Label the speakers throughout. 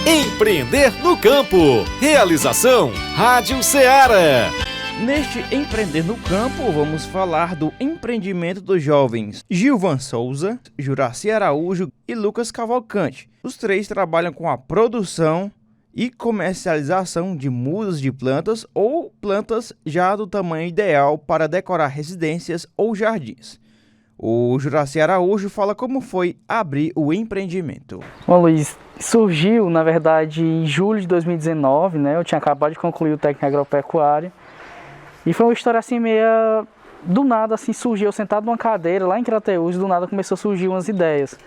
Speaker 1: Empreender no Campo. Realização Rádio Ceará.
Speaker 2: Neste Empreender no Campo, vamos falar do empreendimento dos jovens Gilvan Souza, Juraci Araújo e Lucas Cavalcante. Os três trabalham com a produção e comercialização de mudas de plantas ou plantas já do tamanho ideal para decorar residências ou jardins. O Juraci Araújo fala como foi abrir o empreendimento.
Speaker 3: Bom, Luiz, surgiu, na verdade, em julho de 2019, né? Eu tinha acabado de concluir o técnico em agropecuária. E foi uma história assim, meia do nada, assim, surgiu. Eu sentado numa cadeira lá em Crateús, do nada começou a surgir umas ideias,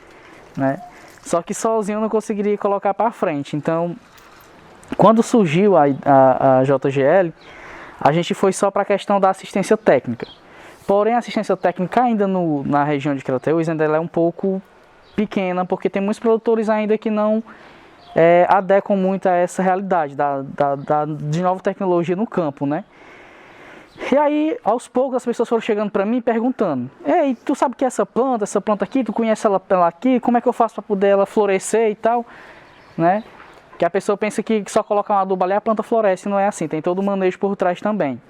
Speaker 3: né? Só que sozinho eu não conseguiria colocar para frente. Então, quando surgiu a JGL, a gente foi só para a questão da assistência técnica. Porém, a assistência técnica ainda na região de Crateús ainda é um pouco pequena, porque tem muitos produtores ainda que não adequam muito a essa realidade de nova tecnologia no campo, né? E aí, aos poucos, as pessoas foram chegando para mim perguntando: ei, tu sabe que essa planta aqui, tu conhece ela aqui, como é que eu faço para poder ela florescer e tal, né? Que a pessoa pensa que só colocar uma adubo ali a planta floresce, não é assim, tem todo o manejo por trás também.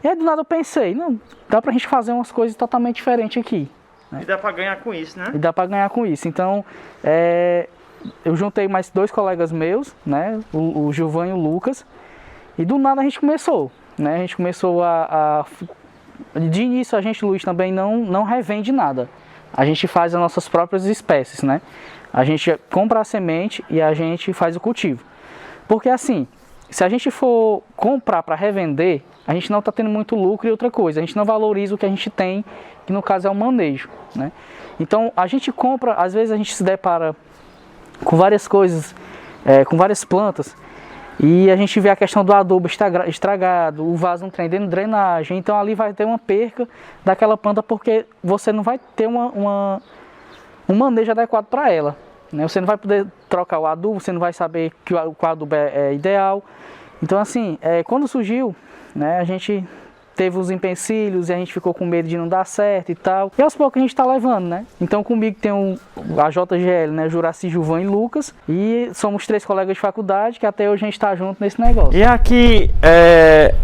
Speaker 3: E aí do nada eu pensei, não, dá pra gente fazer umas coisas totalmente diferentes aqui, né?
Speaker 2: E dá pra ganhar com isso, né?
Speaker 3: E dá pra ganhar com isso. Então, eu juntei mais dois colegas meus, né? O Gilvan e o Lucas. E do nada a gente começou, né? A gente começou de início a gente, Luiz, também não revende nada. A gente faz as nossas próprias espécies, né? A gente compra a semente e a gente faz o cultivo. Porque assim, se a gente for comprar para revender, a gente não está tendo muito lucro e outra coisa, a gente não valoriza o que a gente tem, que no caso é o manejo, né? Então a gente compra, às vezes a gente se depara com várias coisas, com várias plantas, e a gente vê a questão do adubo estragado, o vaso não tem drenagem, então ali vai ter uma perca daquela planta porque você não vai ter um manejo adequado para ela, né? Você não vai poder trocar o adubo, você não vai saber que o adubo é ideal. Então assim, quando surgiu, né, a gente teve os empecilhos e a gente ficou com medo de não dar certo e tal. E aos poucos a gente está levando, né? Então comigo tem a JGL, né, Juraci, Gilvan e Lucas. E somos três colegas de faculdade que até hoje a gente está junto nesse negócio.
Speaker 2: E aqui,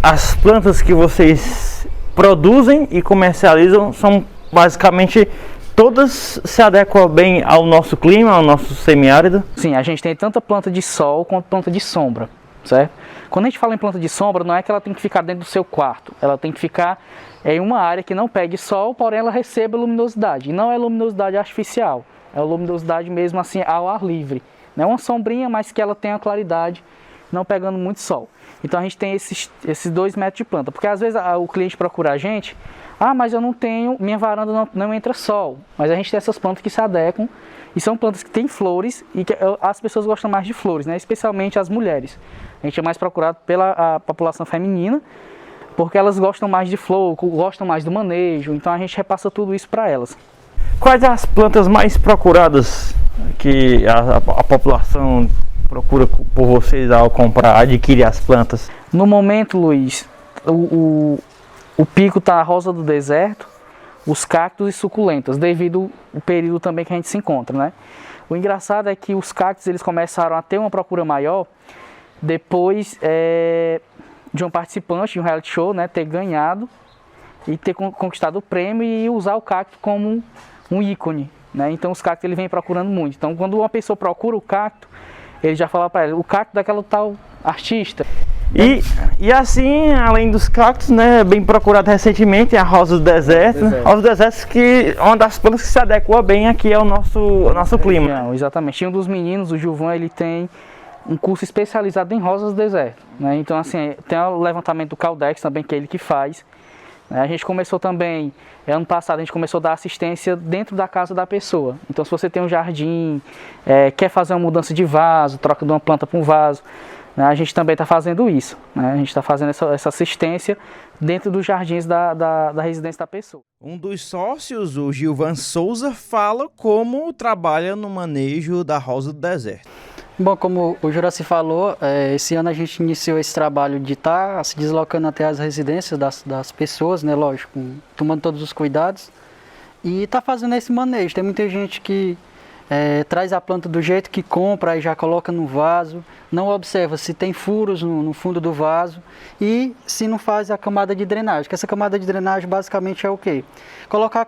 Speaker 2: as plantas que vocês produzem e comercializam são basicamente todas se adequam bem ao nosso clima, ao nosso semiárido?
Speaker 3: Sim, a gente tem tanta planta de sol quanto planta de sombra, certo? Quando a gente fala em planta de sombra, não é que ela tem que ficar dentro do seu quarto, ela tem que ficar em uma área que não pegue sol, porém ela receba luminosidade. E não é luminosidade artificial, é luminosidade mesmo assim ao ar livre. Não é uma sombrinha, mas que ela tenha claridade, não pegando muito sol. Então a gente tem esses 2 metros de planta, porque às vezes o cliente procura a gente: ah, mas eu não tenho, minha varanda não entra sol. Mas a gente tem essas plantas que se adequam, e são plantas que têm flores, e que as pessoas gostam mais de flores, né? Especialmente as mulheres. A gente é mais procurado pela população feminina, porque elas gostam mais de flor, gostam mais do manejo, então a gente repassa tudo isso para elas.
Speaker 2: Quais as plantas mais procuradas que a população procura por vocês ao adquirir as plantas?
Speaker 3: No momento, Luiz, o pico está a rosa do deserto, os cactos e suculentas, devido ao período também que a gente se encontra, né? O engraçado é que os cactos eles começaram a ter uma procura maior depois de um participante de um reality show, né, ter ganhado e ter conquistado o prêmio e usar o cacto como um ícone, né? Então os cactos ele vem procurando muito. Então quando uma pessoa procura o cacto, ele já fala para ela: o cacto daquela tal artista.
Speaker 2: E assim, além dos cactos, né, bem procurado recentemente, a rosa do deserto. Rosa do deserto, que é uma das plantas que se adequa bem aqui ao nosso clima.
Speaker 3: Não, exatamente. E um dos meninos, o Gilvan, ele tem um curso especializado em rosas do deserto, né? Então assim, tem o levantamento do Caldex também, que é ele que faz. A gente começou também, ano passado, a gente começou a dar assistência dentro da casa da pessoa. Então se você tem um jardim, quer fazer uma mudança de vaso, troca de uma planta para um vaso, né, a gente também está fazendo isso, né? A gente está fazendo essa assistência dentro dos jardins da residência da pessoa.
Speaker 2: Um dos sócios, o Gilvan Souza, fala como trabalha no manejo da rosa do deserto.
Speaker 4: Bom, como o Juraci falou, esse ano a gente iniciou esse trabalho de estar se deslocando até as residências das pessoas, né, lógico, tomando todos os cuidados, e está fazendo esse manejo. Tem muita gente que traz a planta do jeito que compra e já coloca no vaso, não observa se tem furos no fundo do vaso e se não faz a camada de drenagem, que essa camada de drenagem basicamente é o quê? Colocar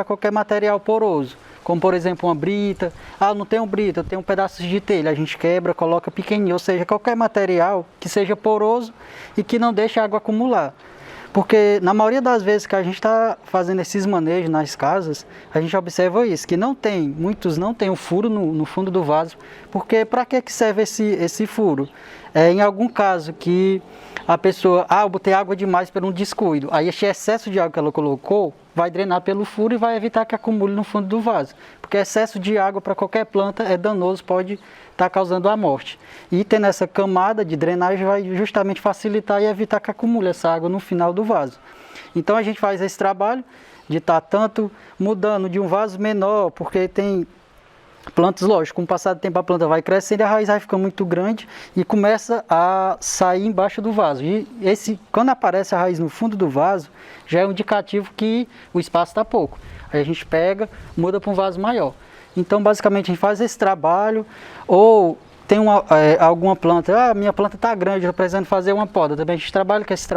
Speaker 4: qualquer material poroso, como por exemplo uma brita, não tem brita, eu tenho um pedaço de telha, a gente quebra, coloca pequenininho, ou seja, qualquer material que seja poroso e que não deixe a água acumular. Porque na maioria das vezes que a gente está fazendo esses manejos nas casas, a gente observa isso, que muitos não tem um furo no fundo do vaso, porque para que serve esse furo? Em algum caso que a pessoa, eu botei água demais por um descuido, aí esse excesso de água que ela colocou vai drenar pelo furo e vai evitar que acumule no fundo do vaso, porque excesso de água para qualquer planta é danoso, pode estar causando a morte. E tendo essa camada de drenagem vai justamente facilitar e evitar que acumule essa água no final do vaso. Então a gente faz esse trabalho de estar tanto mudando de um vaso menor, porque tem plantas, lógico, com o passar do tempo a planta vai crescendo e a raiz vai ficando muito grande e começa a sair embaixo do vaso. E quando aparece a raiz no fundo do vaso, já é um indicativo que o espaço está pouco. Aí a gente pega, muda para um vaso maior. Então, basicamente, a gente faz esse trabalho, ou tem alguma planta, minha planta está grande, estou precisando fazer uma poda. Também a gente trabalha com esse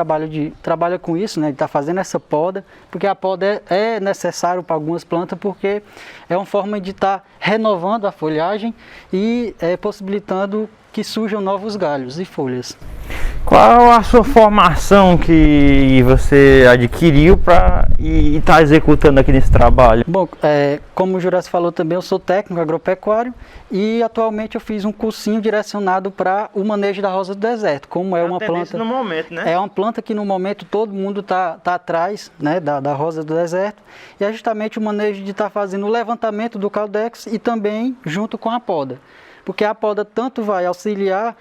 Speaker 4: trabalha com isso, né, de estar fazendo essa poda, porque a poda é necessário para algumas plantas, porque é uma forma de estar renovando a folhagem e possibilitando que surjam novos galhos e folhas.
Speaker 2: Qual a sua formação que você adquiriu e está executando aqui nesse trabalho?
Speaker 4: Bom, como o Juraci falou também, eu sou técnico agropecuário e atualmente eu fiz um cursinho direcionado para o manejo da rosa do deserto. Como é uma planta
Speaker 2: no momento, né?
Speaker 4: É uma planta que no momento todo mundo tá atrás, né, da rosa do deserto, e é justamente o manejo de estar fazendo o levantamento do caudex e também junto com a poda. Porque a poda tanto vai auxiliar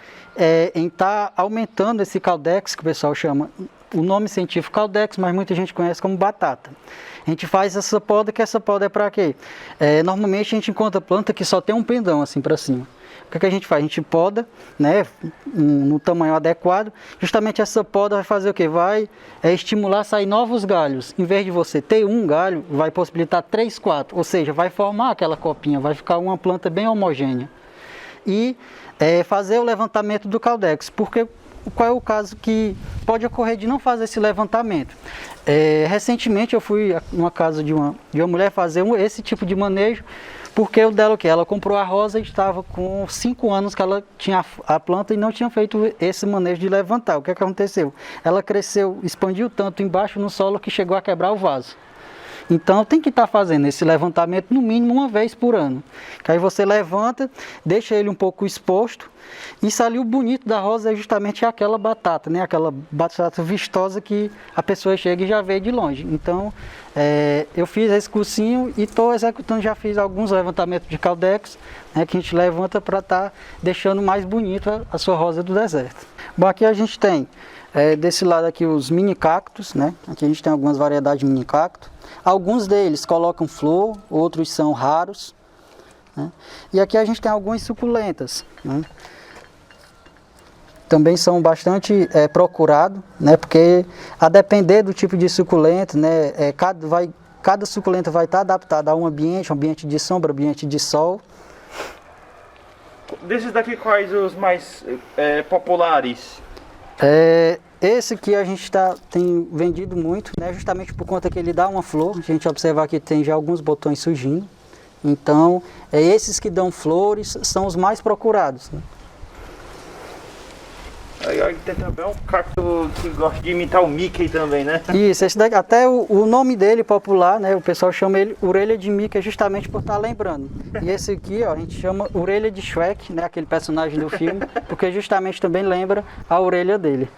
Speaker 4: em estar aumentando esse caudex, que o pessoal chama, o nome científico caudex, mas muita gente conhece como batata. A gente faz essa poda, que essa poda é para quê? Normalmente a gente encontra planta que só tem um pendão assim para cima. O que a gente faz? A gente poda, né, no tamanho adequado. Justamente essa poda vai fazer o quê? Vai estimular a sair novos galhos. Em vez de você ter um galho, vai possibilitar 3, 4. Ou seja, vai formar aquela copinha, vai ficar uma planta bem homogênea. E fazer o levantamento do caudex, porque qual é o caso que pode ocorrer de não fazer esse levantamento? Recentemente eu fui numa casa de uma mulher fazer esse tipo de manejo, porque o dela ela comprou a rosa e estava com 5 anos que ela tinha a planta e não tinha feito esse manejo de levantar. O que aconteceu? Ela cresceu, expandiu tanto embaixo no solo que chegou a quebrar o vaso. Então tem que estar fazendo esse levantamento no mínimo uma vez por ano. Que aí você levanta, deixa ele um pouco exposto. Isso ali, o bonito da rosa é justamente aquela batata, né? Aquela batata vistosa que a pessoa chega e já vê de longe. Então eu fiz esse cursinho e estou executando, já fiz alguns levantamentos de caudex, né, que a gente levanta para estar deixando mais bonita a sua rosa do deserto. Bom, aqui a gente tem desse lado aqui os mini cactos, né? Aqui a gente tem algumas variedades de mini cacto. Alguns deles colocam flor, outros são raros, né? E aqui a gente tem algumas suculentas, né? Também são bastante procurados, né? Porque a depender do tipo de suculenta, né? Cada suculenta vai estar adaptada a um ambiente de sombra, ambiente de sol.
Speaker 2: Desses daqui, quais os mais populares?
Speaker 4: Esse que a gente tem vendido muito, né, justamente por conta que ele dá uma flor. A gente observa que tem já alguns botões surgindo. Então, esses que dão flores são os mais procurados, né?
Speaker 2: Aí tem também um cacto que gosta de imitar o Mickey também, né?
Speaker 4: Isso, esse daqui, até o nome dele popular, né, o pessoal chama ele orelha de Mickey justamente por estar lembrando. E esse aqui, ó, a gente chama orelha de Shrek, né, aquele personagem do filme, porque justamente também lembra a orelha dele.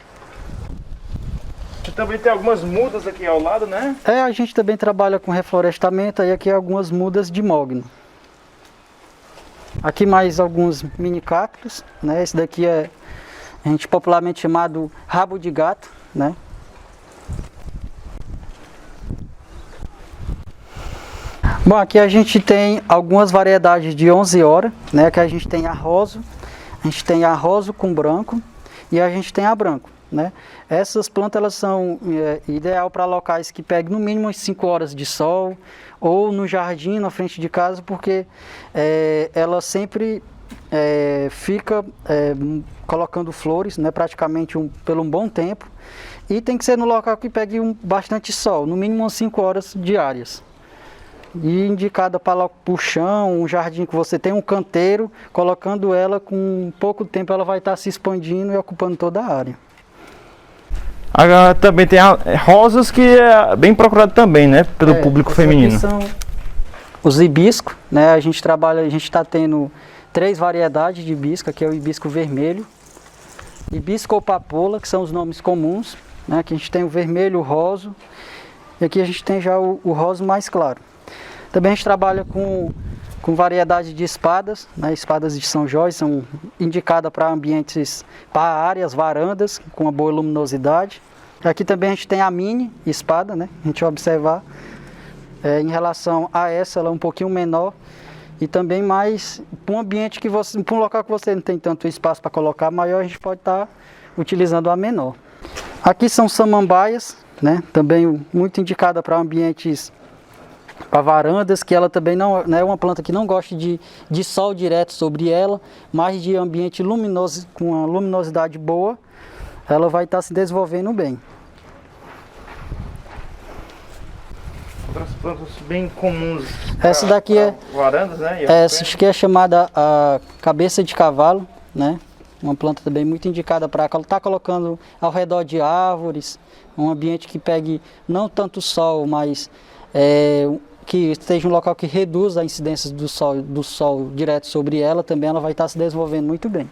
Speaker 2: Também tem algumas mudas aqui ao lado, né?
Speaker 4: A gente também trabalha com reflorestamento, aí aqui algumas mudas de mogno. Aqui mais alguns mini cactos, né? Esse daqui a gente popularmente chamado rabo de gato, né? Bom, aqui a gente tem algumas variedades de 11 horas, né? Que a gente tem a rosa com branco e a gente tem a branco. né? Essas plantas elas são ideal para locais que peguem no mínimo 5 horas de sol, ou no jardim, na frente de casa, porque ela sempre fica colocando flores, né, praticamente por um bom tempo. E tem que ser no local que pegue bastante sol, no mínimo 5 horas diárias. E indicada para o chão, um jardim que você tem, um canteiro, colocando ela com pouco tempo, ela vai estar se expandindo e ocupando toda a área.
Speaker 2: Agora, também tem rosas, que é bem procurado também, né, pelo público feminino.
Speaker 4: São os hibiscos, né? A gente está tendo 3 variedades de hibisco. Aqui é o hibisco vermelho, hibisco ou papoula, que são os nomes comuns, né? Aqui a gente tem o vermelho, o rosa, e aqui a gente tem já o rosa mais claro. Também a gente trabalha com variedade de espadas, né? Espadas de São Jorge são indicadas para ambientes, para áreas, varandas, com uma boa luminosidade. Aqui também a gente tem a mini espada, né? A gente vai observar, em relação a essa, ela é um pouquinho menor, e também mais para um ambiente para um local que você não tem tanto espaço para colocar maior, a gente pode estar utilizando a menor. Aqui são samambaias, né? Também muito indicada para ambientes, para varandas, que ela também não é uma planta que não gosta de sol direto sobre ela, mas de ambiente luminoso, com uma luminosidade boa, ela vai estar se desenvolvendo bem.
Speaker 2: Outras plantas bem comuns.
Speaker 4: Essa daqui
Speaker 2: varandas, né?
Speaker 4: Essa aqui é chamada a cabeça de cavalo, né? Uma planta também muito indicada para estar colocando ao redor de árvores, um ambiente que pegue não tanto sol, mas que esteja um local que reduz a incidência do sol direto sobre ela, também ela vai estar se desenvolvendo muito bem.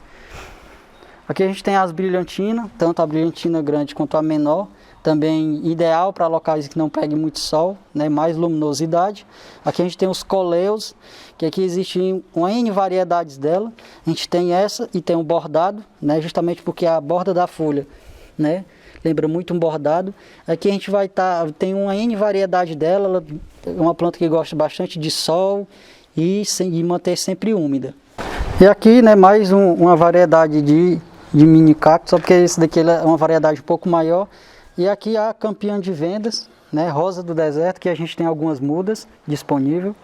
Speaker 4: Aqui a gente tem as brilhantinas, tanto a brilhantina grande quanto a menor, também ideal para locais que não peguem muito sol, né, mais luminosidade. Aqui a gente tem os coleus, que aqui existem uma N variedades dela. A gente tem essa e tem o bordado, né, justamente porque a borda da folha, né, lembra muito um bordado. Aqui a gente tem uma N variedade dela, ela é uma planta que gosta bastante de sol e manter sempre úmida. E aqui, né, mais uma variedade de mini cacto, só porque esse daqui é uma variedade um pouco maior. E aqui a campeã de vendas, né, rosa do deserto, que a gente tem algumas mudas disponível.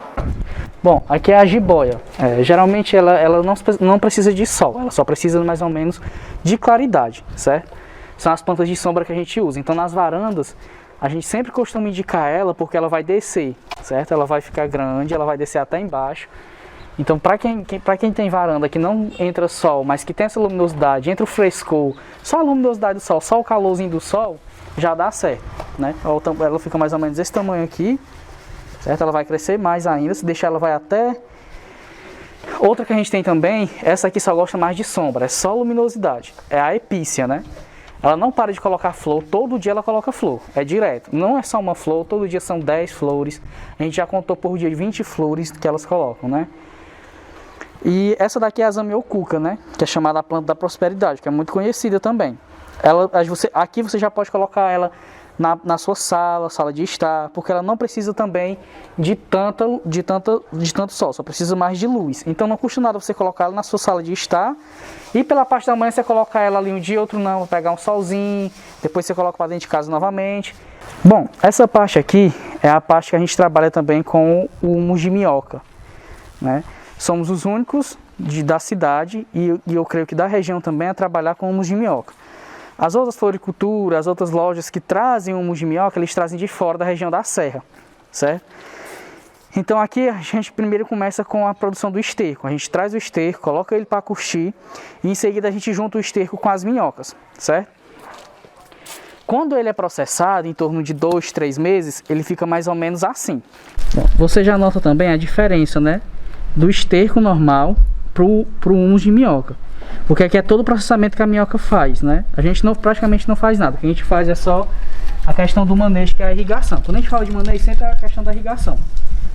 Speaker 3: Bom, aqui é a jiboia. Geralmente ela não precisa de sol, ela só precisa mais ou menos de claridade, certo? São as plantas de sombra que a gente usa. Então nas varandas, a gente sempre costuma indicar ela porque ela vai descer, certo? Ela vai ficar grande, ela vai descer até embaixo. Então para quem tem varanda que não entra sol, mas que tem essa luminosidade, entra o frescor, só a luminosidade do sol, só o calorzinho do sol, já dá certo, né? Ela fica mais ou menos desse tamanho aqui, certo? Ela vai crescer mais ainda, se deixar ela vai até... Outra que a gente tem também, essa aqui só gosta mais de sombra, é só luminosidade, é a epícia, né? Ela não para de colocar flor, todo dia ela coloca flor, é direto. Não é só uma flor, todo dia são 10 flores, a gente já contou por dia 20 flores que elas colocam, né? E essa daqui é a zamioculca, né? Que é chamada a planta da prosperidade, que é muito conhecida também. Aqui você já pode colocar ela na sua sala de estar, porque ela não precisa também de tanto sol, só precisa mais de luz. Então não custa nada você colocar ela na sua sala de estar, e pela parte da manhã você colocar ela ali um dia, outro não, pegar um solzinho, depois você coloca para dentro de casa novamente. Bom, essa parte aqui é a parte que a gente trabalha também com o humus de minhoca, né? Somos os únicos da cidade e eu creio que da região também a trabalhar com humus de minhoca. As outras floriculturas, as outras lojas que trazem humus de minhoca, eles trazem de fora da região da serra, certo? Então aqui a gente primeiro começa com a produção do esterco. A gente traz o esterco, coloca ele para curtir e em seguida a gente junta o esterco com as minhocas, certo? Quando ele é processado, em torno de 2, 3 meses, ele fica mais ou menos assim. Bom, você já nota também a diferença, né, do esterco normal pro humus de minhoca. Porque aqui é todo o processamento que a minhoca faz, né? A gente praticamente não faz nada. O que a gente faz é só a questão do manejo, que é a irrigação. Quando a gente fala de manejo, sempre é a questão da irrigação,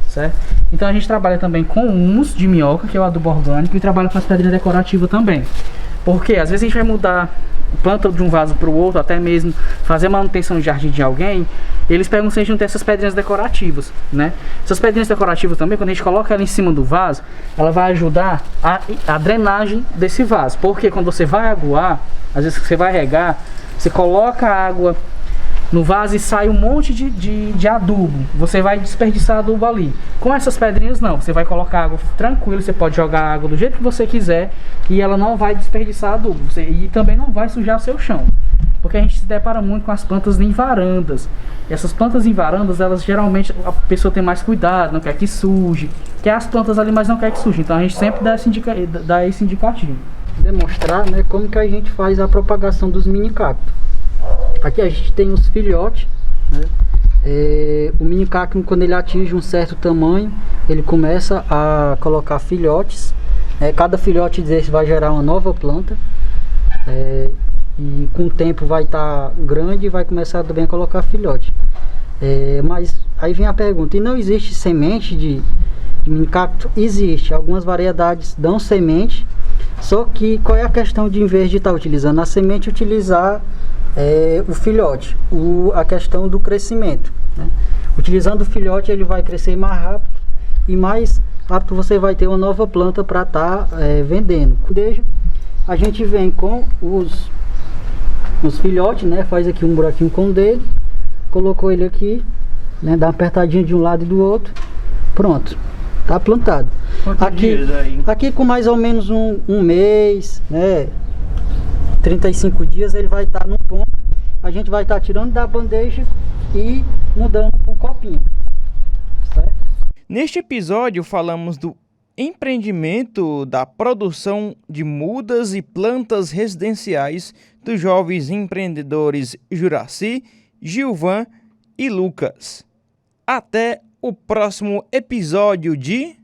Speaker 3: certo? Então a gente trabalha também com humus de minhoca, que é o adubo orgânico, e trabalha com as pedrinhas decorativas também. Porque às vezes a gente vai mudar planta de um vaso para o outro, até mesmo fazer manutenção de jardim de alguém, eles pegam se a gente não tem essas pedrinhas decorativas, né? Essas pedrinhas decorativas também, quando a gente coloca ela em cima do vaso, ela vai ajudar a drenagem desse vaso, porque quando você vai aguar, às vezes você vai regar, Você coloca a água no vaso e sai um monte de adubo. Você vai desperdiçar adubo ali. Com essas pedrinhas não, você vai colocar água tranquilo, você pode jogar a água do jeito que você quiser e ela não vai desperdiçar adubo. E também não vai sujar seu chão. Porque a gente se depara muito com as plantas em varandas. E essas plantas em varandas, elas geralmente a pessoa tem mais cuidado, não quer que suje. Quer as plantas ali, mas não quer que suje. Então a gente sempre dá esse indicativo.
Speaker 4: Demonstrar, né, como que a gente faz a propagação dos minicactos. Aqui a gente tem os filhotes, né? O minicacto, quando ele atinge um certo tamanho, ele começa a colocar filhotes. Cada filhote desse vai gerar uma nova planta. E com o tempo vai estar grande e vai começar também a colocar filhote. Mas aí vem a pergunta, e não existe semente de minicacto? Existe, algumas variedades dão semente, só que qual é a questão de, em vez de estar utilizando a semente, utilizar o filhote, a questão do crescimento, né? Utilizando o filhote, ele vai crescer mais rápido e mais rápido você vai ter uma nova planta para estar vendendo. A gente vem com os filhotes, né? Faz aqui um buraquinho com o dedo, colocou ele aqui, né? Dá uma apertadinha de um lado e do outro, pronto, tá plantado. Aqui com mais ou menos um mês, né? 35 dias ele vai estar no ponto. A gente vai estar tirando da bandeja e mudando para um copinho, certo?
Speaker 2: Neste episódio falamos do empreendimento da produção de mudas e plantas residenciais dos jovens empreendedores Juraci, Gilvan e Lucas. Até o próximo episódio de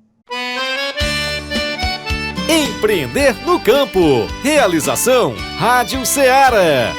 Speaker 1: Empreender no Campo. Realização Rádio Ceará.